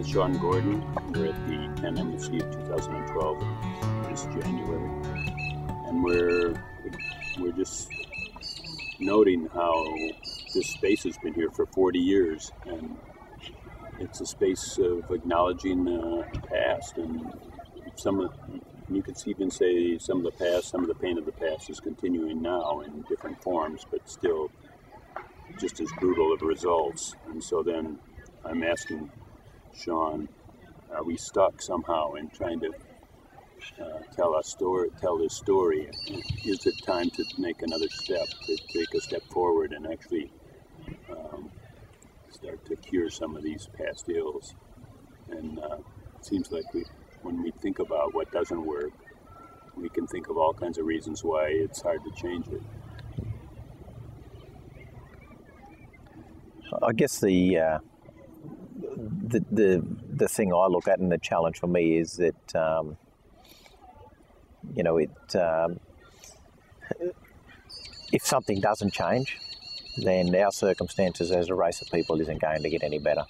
Sean Gordon. We're at the Penn Embassy of 2012 this January, and we're just noting how this space has been here for 40 years, and it's a space of acknowledging the past, and you could even say some of the past, some of the pain of the past is continuing now in different forms, but still just as brutal of results. And so then I'm asking Sean, are we stuck somehow in trying to tell this story? Is it time to make another step, to take a step forward and actually start to cure some of these past ills? And it seems like when we think about what doesn't work, we can think of all kinds of reasons why it's hard to change it. I guess the thing I look at and the challenge for me is that if something doesn't change, then our circumstances as a race of people isn't going to get any better.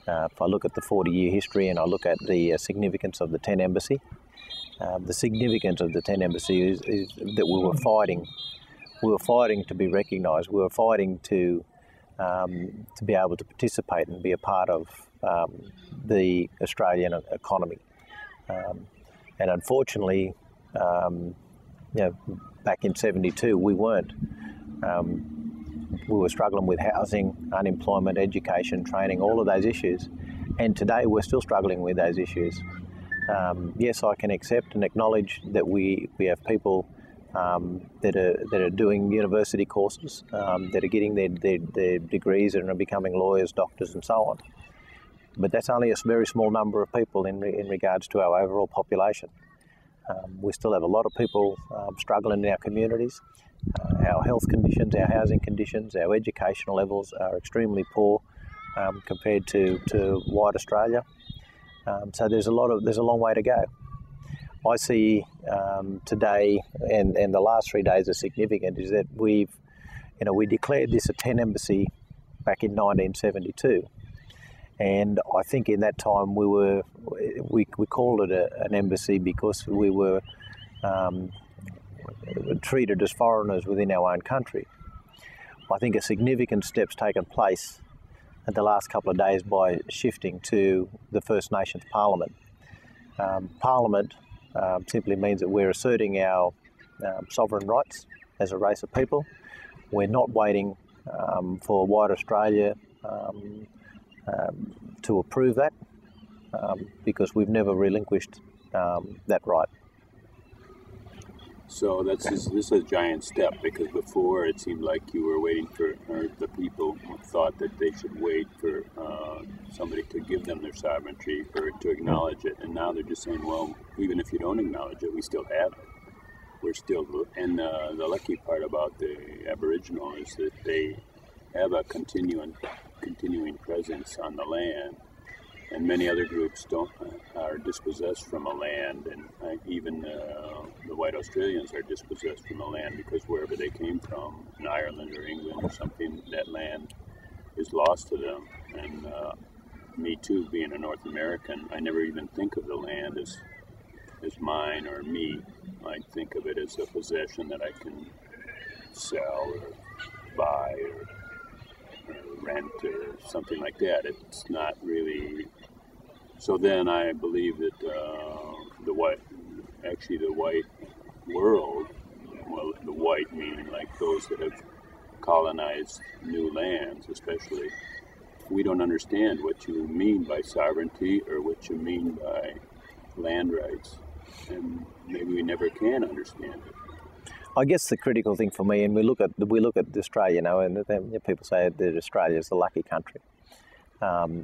If I look at the 40-year history and I look at the significance of the 10 Embassy, the significance of the 10 Embassy is that we were fighting. We were fighting to be recognised. We were fighting to be able to participate and be a part of the Australian economy. And unfortunately, back in '72, we weren't. We were struggling with housing, unemployment, education, training, all of those issues. And today we're still struggling with those issues. Yes, I can accept and acknowledge that we have people that are doing university courses, that are getting their degrees and are becoming lawyers, doctors and so on. But that's only a very small number of people in regards to our overall population. We still have a lot of people struggling in our communities. Our health conditions, our housing conditions, our educational levels are extremely poor compared to white Australia. So there's a long way to go. I see today and the last 3 days are significant is that we declared this a 10 Embassy back in 1972. And I think in that time we called it an embassy because we were treated as foreigners within our own country. I think a significant step's taken place in the last couple of days by shifting to the First Nations Parliament. Parliament simply means that we're asserting our sovereign rights as a race of people. We're not waiting for white Australia to approve that because we've never relinquished that right. So this is a giant step, because before it seemed like you were waiting for, or the people thought that they should wait for somebody to give them their sovereignty or to acknowledge it, and now they're just saying, well, even if you don't acknowledge it, we still have it. We're still, and the lucky part about the Aboriginal is that they have a continuing presence on the land, and many other groups are dispossessed from a land, and even the white Australians are dispossessed from a land because wherever they came from, in Ireland or England or something, that land is lost to them. And me too, being a North American, I never even think of the land as mine or me. I think of it as a possession that I can sell or buy or rent or something like that. It's not really. So then I believe that the white world, well, the white meaning like those that have colonized new lands especially, we don't understand what you mean by sovereignty or what you mean by land rights, and maybe we never can understand it. I guess the critical thing for me, and we look at Australia, and people say that Australia is the lucky country.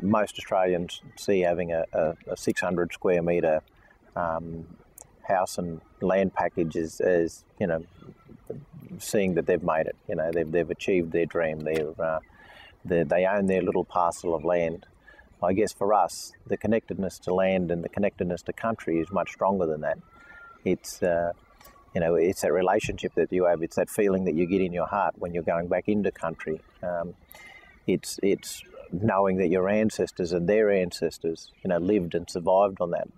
Most Australians see having a 600 square metre house and land package as seeing that they've made it. They've achieved their dream. They own their little parcel of land. I guess for us, the connectedness to land and the connectedness to country is much stronger than that. It's it's that relationship that you have. It's that feeling that you get in your heart when you're going back into country. It's knowing that your ancestors and their ancestors, lived and survived on that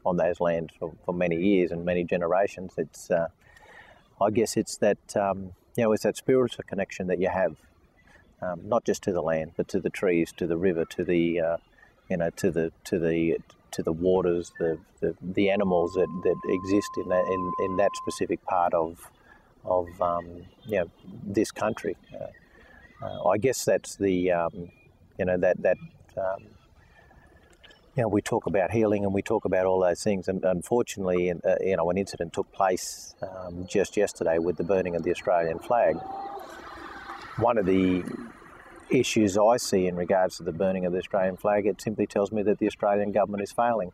on those lands for many years and many generations. It's I guess it's that it's that spiritual connection that you have, not just to the land, but to the trees, to the river, to the to the waters, the animals that exist in that specific part of this country. I guess that's the we talk about healing and we talk about all those things, and unfortunately, an incident took place just yesterday with the burning of the Australian flag. One of the issues I see in regards to the burning of the Australian flag, it simply tells me that the Australian government is failing,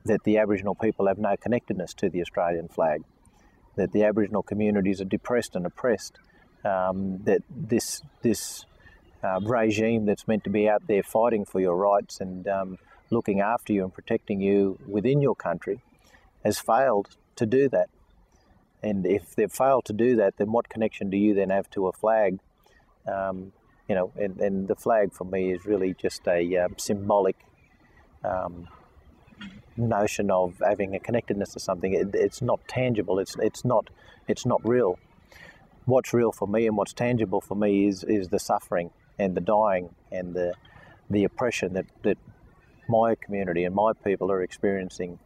that the Aboriginal people have no connectedness to the Australian flag, that the Aboriginal communities are depressed and oppressed, that this regime that's meant to be out there fighting for your rights and looking after you and protecting you within your country has failed to do that. And if they've failed to do that, then what connection do you then have to a flag? And the flag for me is really just a symbolic notion of having a connectedness to something. It's not tangible. It's not real. What's real for me and what's tangible for me is the suffering and the dying and the oppression that my community and my people are experiencing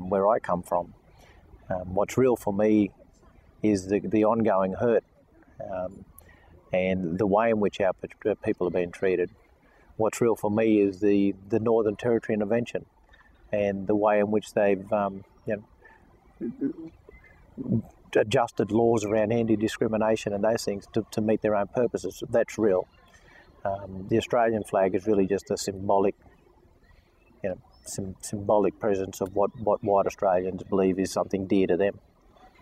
where I come from. What's real for me is the ongoing hurt and the way in which our people are being treated. What's real for me is the Northern Territory intervention and the way in which they've adjusted laws around anti-discrimination and those things to meet their own purposes. That's real. The Australian flag is really just a symbolic, symbolic presence of what white Australians believe is something dear to them.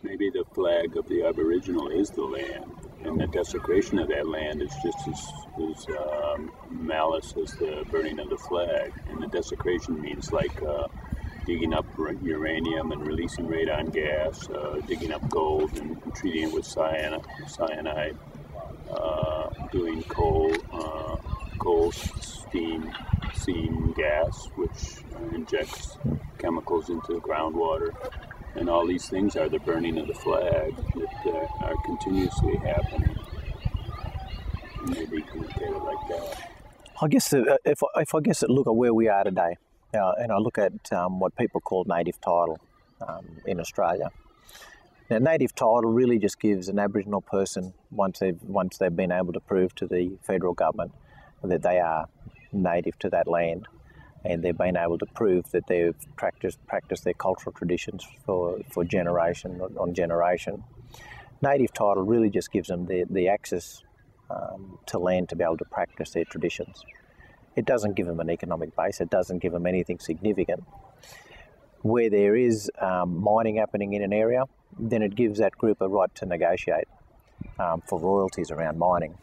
Maybe the flag of the Aboriginal is the land, and the desecration of that land is just as malice as the burning of the flag. And the desecration means like digging up uranium and releasing radon gas, digging up gold and treating it with cyanide, doing coal steam gas, which injects chemicals into the groundwater. And all these things are the burning of the flag that are continuously happening. Maybe you can look at it like that. I guess if I look at where we are today, and I look at what people call native title in Australia. Now, native title really just gives an Aboriginal person, once they've been able to prove to the federal government that they are native to that land, and they've been able to prove that they've practiced their cultural traditions for generation on generation. Native title really just gives them the access to land to be able to practice their traditions. It doesn't give them an economic base. It doesn't give them anything significant. Where there is mining happening in an area, then it gives that group a right to negotiate for royalties around mining.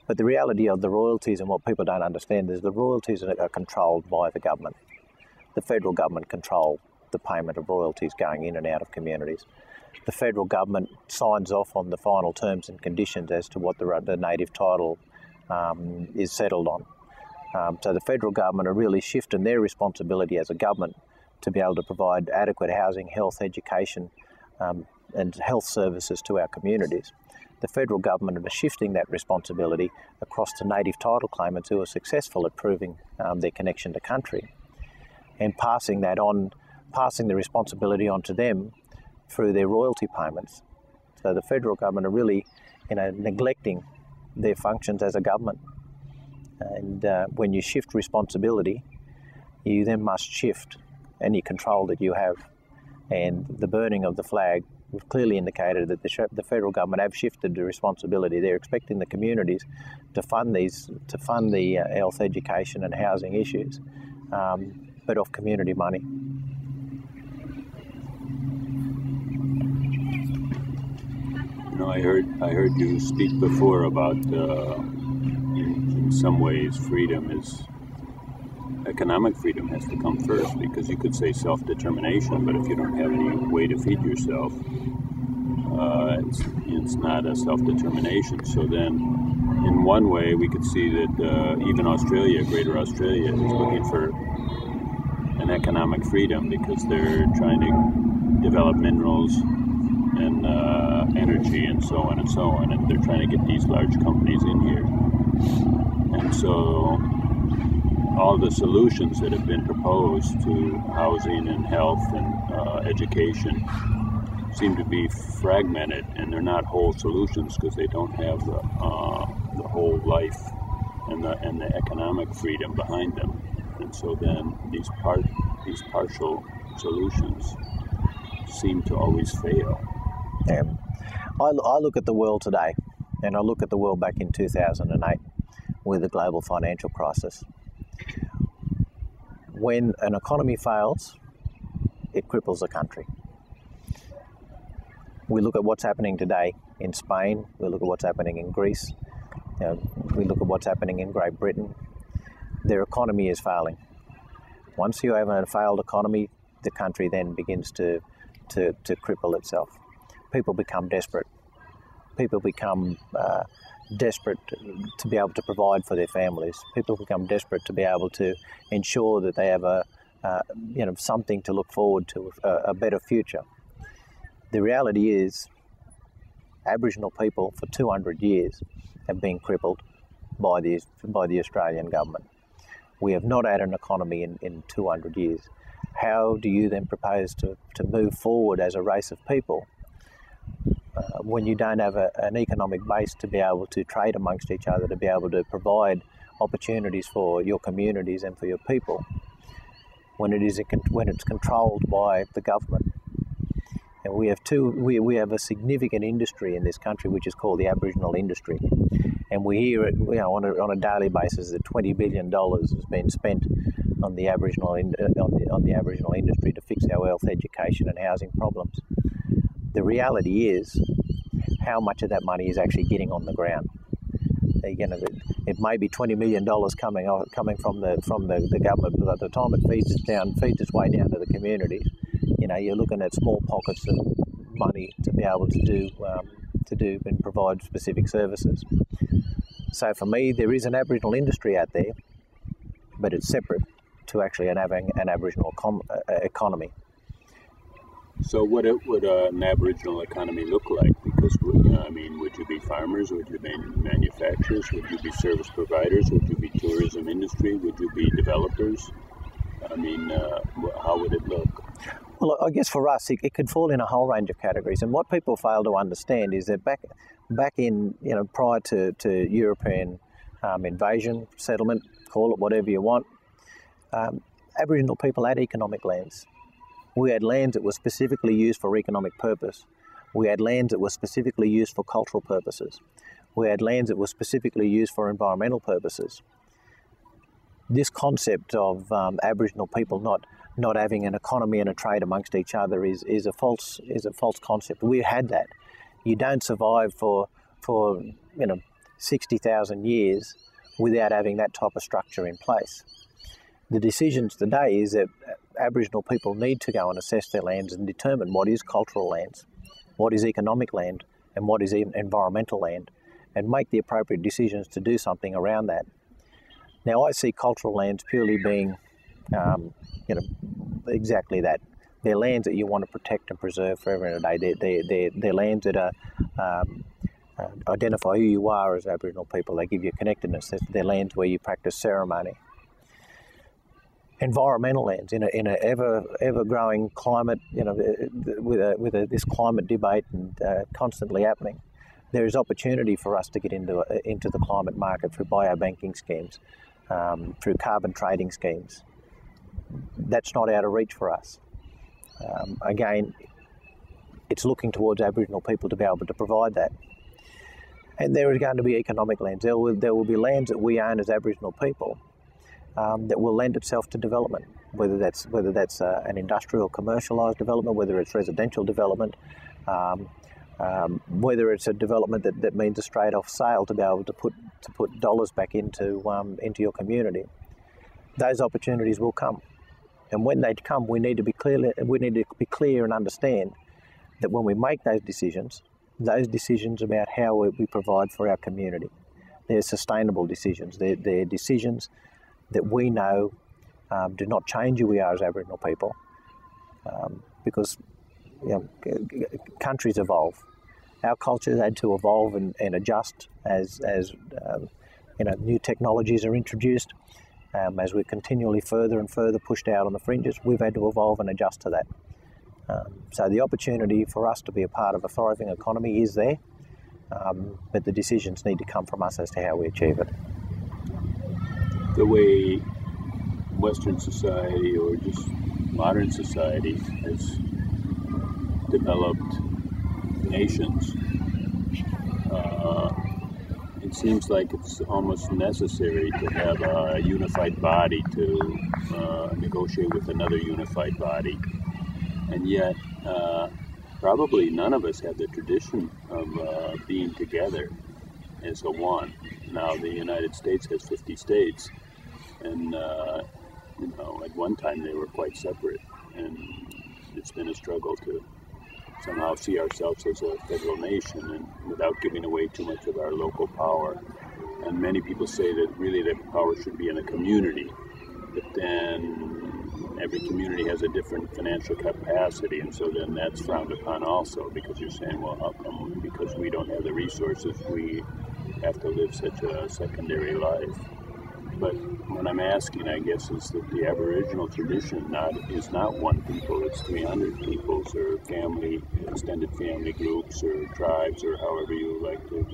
But the reality of the royalties and what people don't understand is the royalties are controlled by the government. The federal government control the payment of royalties going in and out of communities. The federal government signs off on the final terms and conditions as to what the native title is settled on. So the federal government are really shifting their responsibility as a government to be able to provide adequate housing, health, education and health services to our communities. The federal government are shifting that responsibility across to native title claimants who are successful at proving their connection to country, and passing the responsibility onto them through their royalty payments. So the federal government are really, neglecting their functions as a government. And when you shift responsibility, you then must shift any control that you have. And the burning of the flag clearly indicated that the federal government have shifted the responsibility. They're expecting the communities to fund the health, education and housing issues, but off community money. I heard you speak before about in some ways economic freedom has to come first, because you could say self-determination, but if you don't have any way to feed yourself, it's not a self-determination. So then in one way, we could see that even Australia, Greater Australia, is looking for an economic freedom because they're trying to develop minerals and energy and so on and so on, and they're trying to get these large companies in here. And so all the solutions that have been proposed to housing and health and education seem to be fragmented, and they're not whole solutions because they don't have the whole life and the economic freedom behind them. And so then these partial solutions seem to always fail. Yeah. I look at the world today, and I look at the world back in 2008 with the global financial crisis. When an economy fails, it cripples a country. We look at what's happening today in Spain, we look at what's happening in Greece, we look at what's happening in Great Britain. Their economy is failing. Once you have a failed economy, the country then begins to cripple itself. People become desperate. People become desperate to be able to provide for their families. People become desperate to be able to ensure that they have something to look forward to, a better future. The reality is, Aboriginal people for 200 years have been crippled by the Australian government. We have not had an economy in 200 years. How do you then propose to move forward as a race of people when you don't have an economic base to be able to trade amongst each other, to be able to provide opportunities for your communities and for your people, when it's controlled by the government? And we have a significant industry in this country which is called the Aboriginal industry, and we hear it on a daily basis that $20 billion has been spent on the Aboriginal industry to fix our health, education and housing problems. The reality is, how much of that money is actually getting on the ground? It may be $20 million coming from the government, but by the time it feeds its way down to the communities, you're looking at small pockets of money to be able to do and provide specific services. So for me, there is an Aboriginal industry out there, but it's separate to actually having an Aboriginal economy. So what would an Aboriginal economy look like? Because, would you be farmers? Would you be manufacturers? Would you be service providers? Would you be tourism industry? Would you be developers? How would it look? Well, I guess for us, it could fall in a whole range of categories. And what people fail to understand is that back in, prior to European invasion, settlement, call it whatever you want, Aboriginal people had economic lands. We had lands that were specifically used for economic purpose. We had lands that were specifically used for cultural purposes. We had lands that were specifically used for environmental purposes. This concept of Aboriginal people not having an economy and a trade amongst each other is a false concept. We had that. You don't survive for 60,000 years without having that type of structure in place. The decisions today is that Aboriginal people need to go and assess their lands and determine what is cultural lands, what is economic land, and what is environmental land, and make the appropriate decisions to do something around that. Now, I see cultural lands purely being, exactly that. They're lands that you want to protect and preserve forever and a day. They're lands that identify who you are as Aboriginal people. They give you connectedness. They're lands where you practice ceremony. Environmental lands in an ever growing climate, with this climate debate and constantly happening. There is opportunity for us to get into the climate market through biobanking schemes, through carbon trading schemes. That's not out of reach for us. Again, it's looking towards Aboriginal people to be able to provide that. And there is going to be economic lands. There will be lands that we own as Aboriginal people that will lend itself to development, whether that's an industrial, commercialised development, whether it's residential development, whether it's a development that means a straight off sale to be able to put dollars back into your community. Those opportunities will come, and when they come, we need to be clear and understand that when we make those decisions about how we provide for our community, They're sustainable decisions. They're decisions that we know do not change who we are as Aboriginal people, because countries evolve. Our cultures had to evolve and adjust as new technologies are introduced. As we're continually further and further pushed out on the fringes, we've had to evolve and adjust to that. So the opportunity for us to be a part of a thriving economy is there, but the decisions need to come from us as to how we achieve it. The way Western society or just modern society has developed nations, it seems like it's almost necessary to have a unified body to negotiate with another unified body. And yet, probably none of us have the tradition of being together as a one. Now, the United States has 50 states, and at one time they were quite separate, and it's been a struggle to somehow see ourselves as a federal nation and without giving away too much of our local power. And many people say that really the power should be in a community, but then every community has a different financial capacity, and so then that's frowned upon also, because you're saying, well, how come because we don't have the resources we have to live such a secondary life? But what I'm asking, I guess, is that the Aboriginal tradition is not one people, it's 300 peoples, or family, extended family groups, or tribes, or however you like to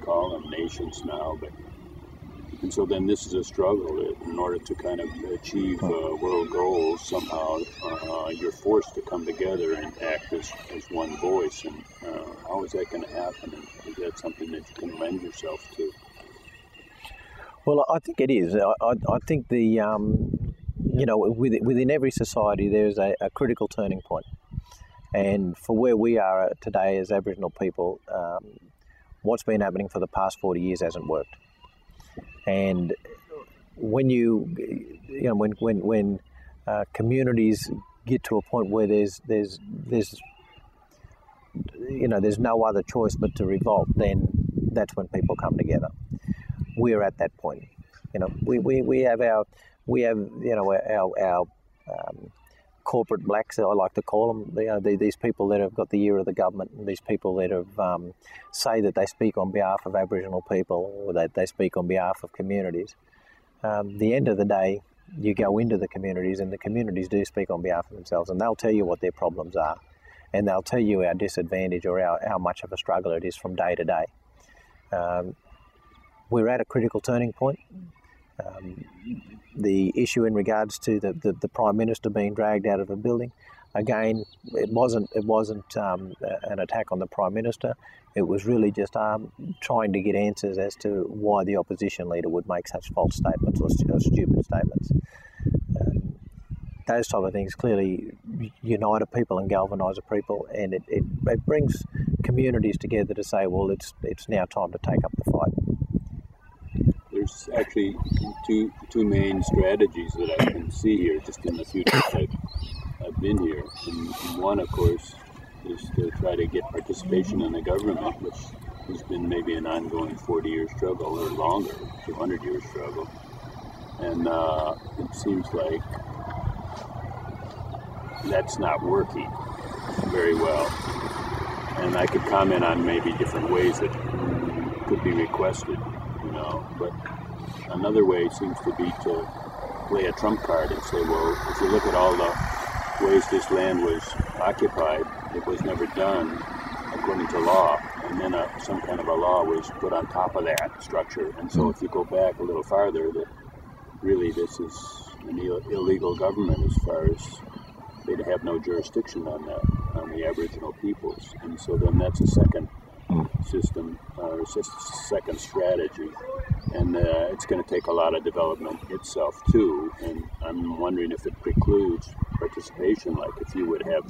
call them, nations now. And so then this is a struggle that in order to kind of achieve world goals, somehow you're forced to come together and act as one voice. And how is that going to happen? And is that something that you can lend yourself to? Well, I think it is. I think within every society there's a critical turning point. And for where we are today as Aboriginal people, what's been happening for the past 40 years hasn't worked. And when when communities get to a point where there's no other choice but to revolt, then that's when people come together. We're at that point. We have our corporate blacks, I like to call them. These people that have got the ear of the government, and these people that have say that they speak on behalf of Aboriginal people, or that they speak on behalf of communities. The end of the day, you go into the communities, and the communities do speak on behalf of themselves, and they'll tell you what their problems are, and they'll tell you our disadvantage or how much of a struggle it is from day to day. We're at a critical turning point. The issue in regards to the Prime Minister being dragged out of a building, again, it wasn't an attack on the Prime Minister. It was really just trying to get answers as to why the opposition leader would make such false statements or stupid statements. Those type of things clearly unite a people and galvanise a people, and it brings communities together to say, well, it's now time to take up the fight. There's actually two main strategies that I can see here just in the few days I've been here. And one, of course, is to try to get participation in the government, which has been maybe an ongoing 40-year struggle or longer, 200-year struggle. And it seems like that's not working very well. And I could comment on maybe different ways that could be requested, but another way seems to be to play a trump card and say, well, if you look at all the ways this land was occupied, it was never done according to law, and then some kind of a law was put on top of that structure. And so if you go back a little farther, that really this is an illegal government as far as they'd have no jurisdiction on the Aboriginal peoples. And so then that's a second system, or second strategy. And it's going to take a lot of development itself too. And I'm wondering if it precludes participation, like if you would have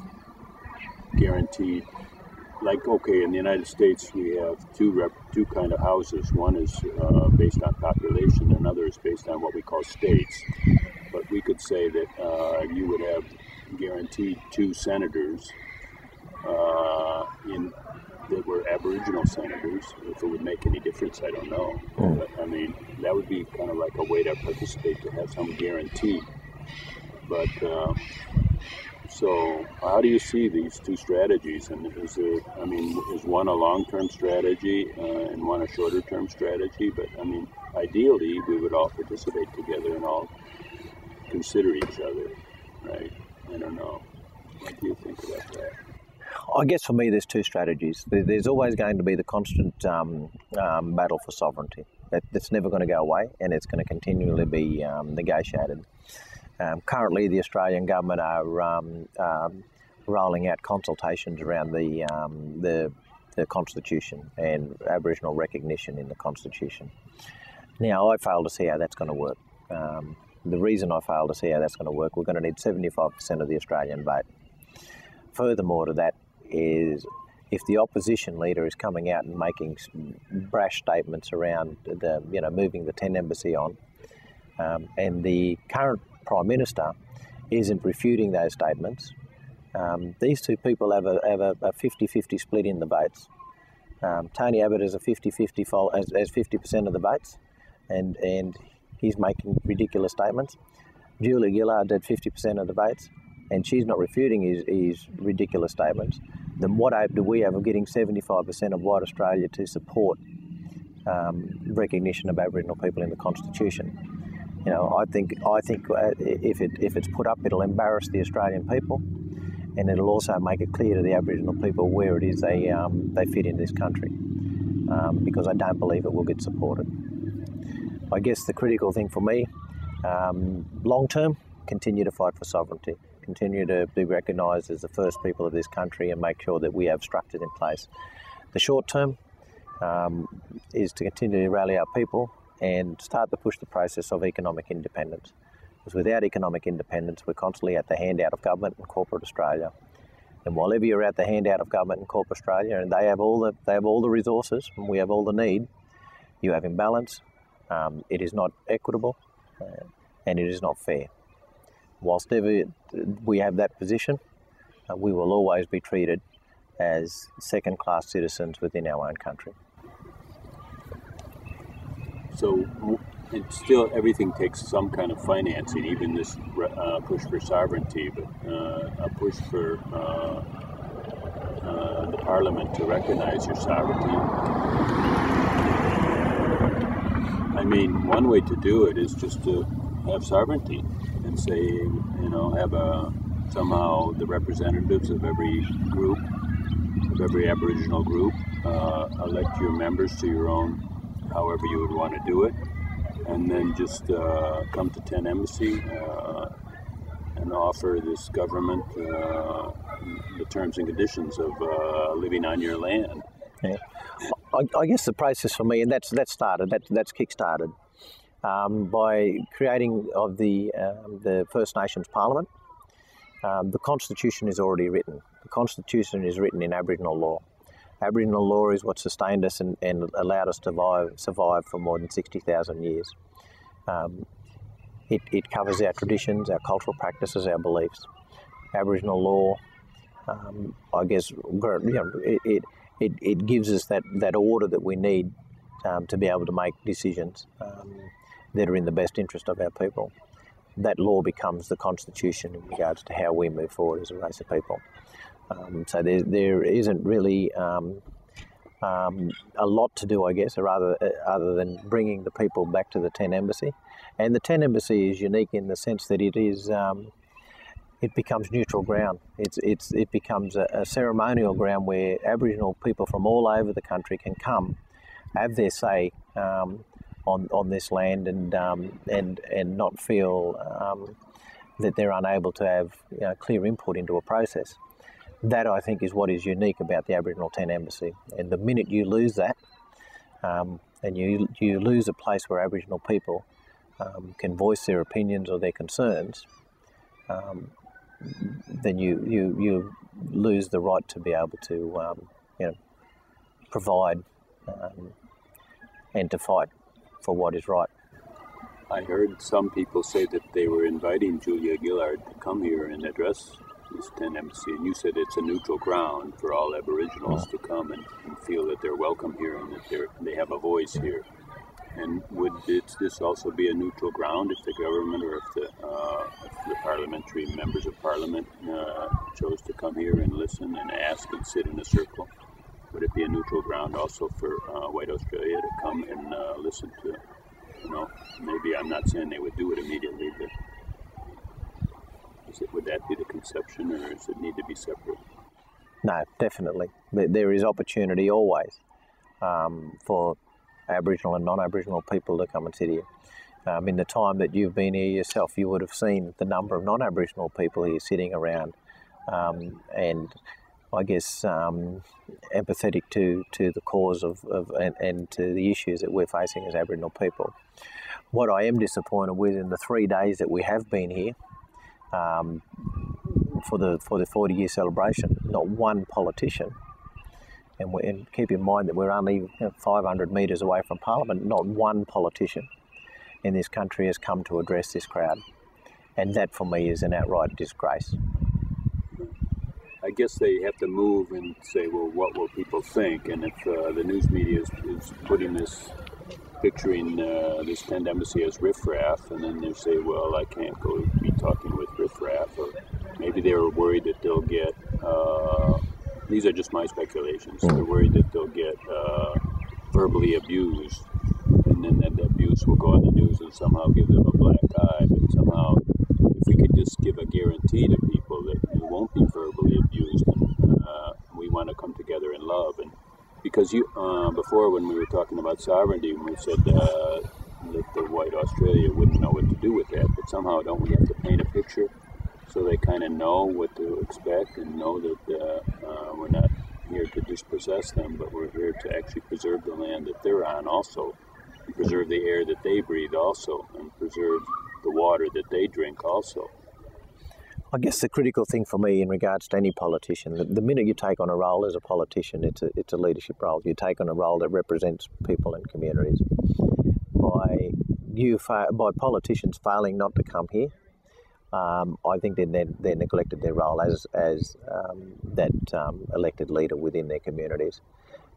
guaranteed, like, okay, in the United States we have two kind of houses. One is based on population, another is based on what we call states. But we could say that you would have guaranteed 2 senators that were Aboriginal senators. If it would make any difference, I don't know. But, I mean, that would be kind of like a way to participate, to have some guarantee. But so how do you see these two strategies? And is there, I mean, is one a long-term strategy and one a shorter-term strategy? But, I mean, ideally, we would all participate together and all consider each other, right? I don't know. What do you think about that? I guess for me, there's two strategies. There's always going to be the constant battle for sovereignty. That's never going to go away, and it's going to continually be negotiated. Currently, the Australian government are rolling out consultations around the Constitution and Aboriginal recognition in the Constitution. Now, I fail to see how that's going to work. The reason I fail to see how that's going to work, we're going to need 75% of the Australian vote. Furthermore to that is, if the opposition leader is coming out and making brash statements around moving the 10 embassy on, and the current Prime Minister isn't refuting those statements, these two people have a 50-50 split in the votes. Tony Abbott has a 50-50 as 50% of the votes, and he's making ridiculous statements. Julia Gillard had 50% of the votes, and she's not refuting his ridiculous statements. Then what hope do we have of getting 75% of white Australia to support recognition of Aboriginal people in the Constitution? You know, I think if it's put up, it'll embarrass the Australian people, and it'll also make it clear to the Aboriginal people where it is they fit in this country, because I don't believe it will get supported. I guess the critical thing for me, long term, continue to fight for sovereignty, continue to be recognised as the first people of this country, and make sure that we have structures in place. The short term is to continue to rally our people and start to push the process of economic independence. Because without economic independence, we're constantly at the handout of government and corporate Australia. And while ever you're at the handout of government and corporate Australia, and they have all the resources, and we have all the need, you have imbalance. It is not equitable, and it is not fair. Whilst ever we have that position, we will always be treated as second-class citizens within our own country. So it's still, everything takes some kind of financing, even this push for sovereignty, but a push for the Parliament to recognize your sovereignty. I mean, one way to do it is just to have sovereignty and say, have somehow the representatives of every group, of every Aboriginal group, elect your members to your own, however you would want to do it, and then just come to 10 Embassy and offer this government the terms and conditions of living on your land. Yeah. I guess the process for me, and that's kick-started by creating of the First Nations Parliament. The Constitution is already written. The Constitution is written in Aboriginal law. Aboriginal law is what sustained us and allowed us to survive for more than 60,000 years. It covers our traditions, our cultural practices, our beliefs. Aboriginal law, I guess, it gives us that order that we need to be able to make decisions that are in the best interest of our people. That law becomes the Constitution in regards to how we move forward as a race of people. So there isn't really a lot to do, I guess, other than bringing the people back to the 10 Embassy. And the 10 Embassy is unique in the sense that it becomes neutral ground. It becomes a ceremonial ground where Aboriginal people from all over the country can come, have their say on this land, and not feel that they're unable to have clear input into a process. That, I think, is what is unique about the Aboriginal 10 Embassy. And the minute you lose that, and you lose a place where Aboriginal people can voice their opinions or their concerns, then you lose the right to be able to provide and to fight for what is right. I heard some people say that they were inviting Julia Gillard to come here and address this tent embassy, and you said it's a neutral ground for all Aboriginals to come and feel that they're welcome here and that they have a voice here. And would this also be a neutral ground if the government or if the parliamentary members of parliament chose to come here and listen and ask and sit in a circle? Would it be a neutral ground also for White Australia to come and listen to, maybe I'm not saying they would do it immediately, but would that be the conception, or does it need to be separate? No, definitely. There is opportunity always for Aboriginal and non-Aboriginal people to come and sit here. In the time that you've been here yourself, you would have seen the number of non-Aboriginal people here sitting around, and I guess empathetic to the cause and to the issues that we're facing as Aboriginal people. What I am disappointed with in the 3 days that we have been here for the 40-year celebration, not one politician. And keep in mind that we're only 500 metres away from Parliament. Not one politician in this country has come to address this crowd. And that, for me, is an outright disgrace. I guess they have to move and say, well, what will people think? And if the news media is putting this, picturing this tent embassy as riffraff, and then they say, well, I can't go be talking with riffraff, or maybe they were worried that they'll get... these are just my speculations. They're worried that they'll get verbally abused, and then that abuse will go on the news and somehow give them a black eye. But somehow, if we could just give a guarantee to people that you won't be verbally abused, and we want to come together in love. And because before, when we were talking about sovereignty, we said that the White Australia wouldn't know what to do with that. But somehow, don't we have to paint a picture so they kind of know what to expect and know that we're not here to dispossess them, but we're here to actually preserve the land that they're on also, and preserve the air that they breathe also, and preserve the water that they drink also. I guess the critical thing for me in regards to any politician, the minute you take on a role as a politician, it's a leadership role. You take on a role that represents people and communities. By politicians failing not to come here, I think they neglected their role as that elected leader within their communities,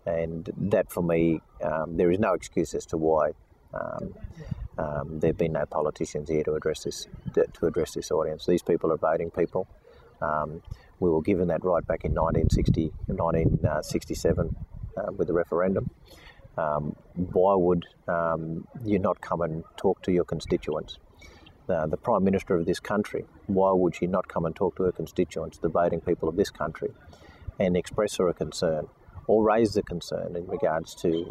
and that for me, there is no excuse as to why there have been no politicians here to address this audience. These people are voting people. We were given that right back in 1967 with the referendum. Why would you not come and talk to your constituents? The Prime Minister of this country, why would she not come and talk to her constituents, the voting people of this country, and express her a concern or raise the concern in regards to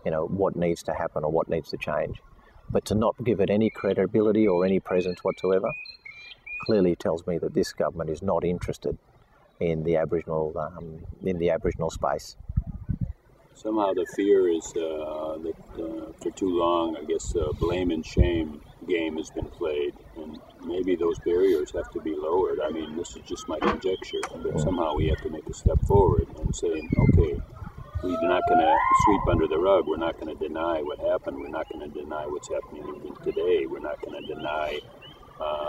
what needs to happen or what needs to change? But to not give it any credibility or any presence whatsoever clearly tells me that this government is not interested in the Aboriginal space. Somehow the fear is that for too long, I guess, blame and shame game has been played, and maybe those barriers have to be lowered. I mean, this is just my conjecture, but somehow we have to make a step forward and say, okay, we're not going to sweep under the rug. We're not going to deny what happened. We're not going to deny what's happening even today. We're not going to deny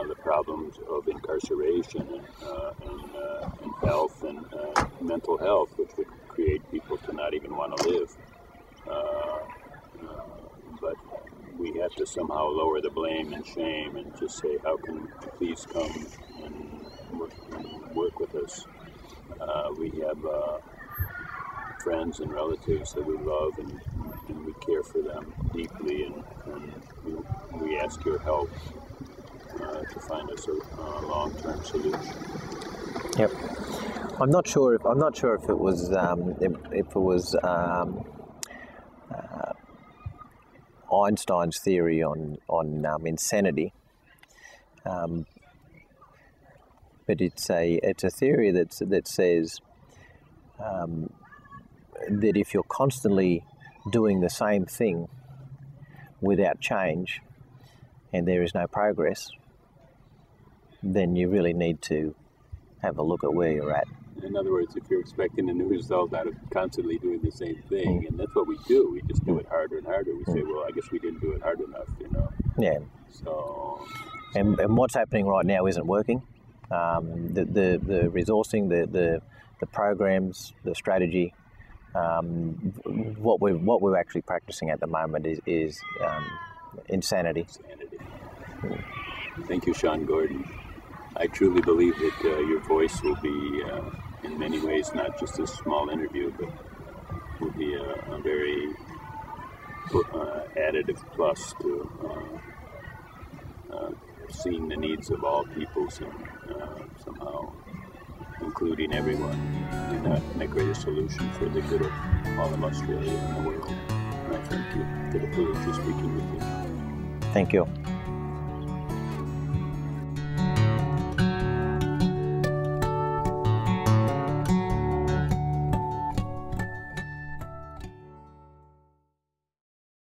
the problems of incarceration and health and mental health, which would create people to not even want to live. But we have to somehow lower the blame and shame and just say, how can you please come and work with us? We have friends and relatives that we love, and we care for them deeply, and we ask your help to find us a long-term solution. Yep. I'm not sure if it was Einstein's theory on insanity, but it's a theory that says that if you're constantly doing the same thing without change and there is no progress, then you really need to have a look at where you're at. In other words, if you're expecting a new result out of constantly doing the same thing, and that's what we do, we just do it harder and harder. We say, well, I guess we didn't do it hard enough, Yeah. So and what's happening right now isn't working. The resourcing, the programs, the strategy. What we're actually practicing at the moment is insanity. Thank you, Sean Gordon. I truly believe that your voice will be, in many ways, not just a small interview, but will be a very additive plus to seeing the needs of all peoples and somehow including everyone in a greater solution for the good of all of Australia and the world. And I thank you for the privilege of speaking with you. Thank you.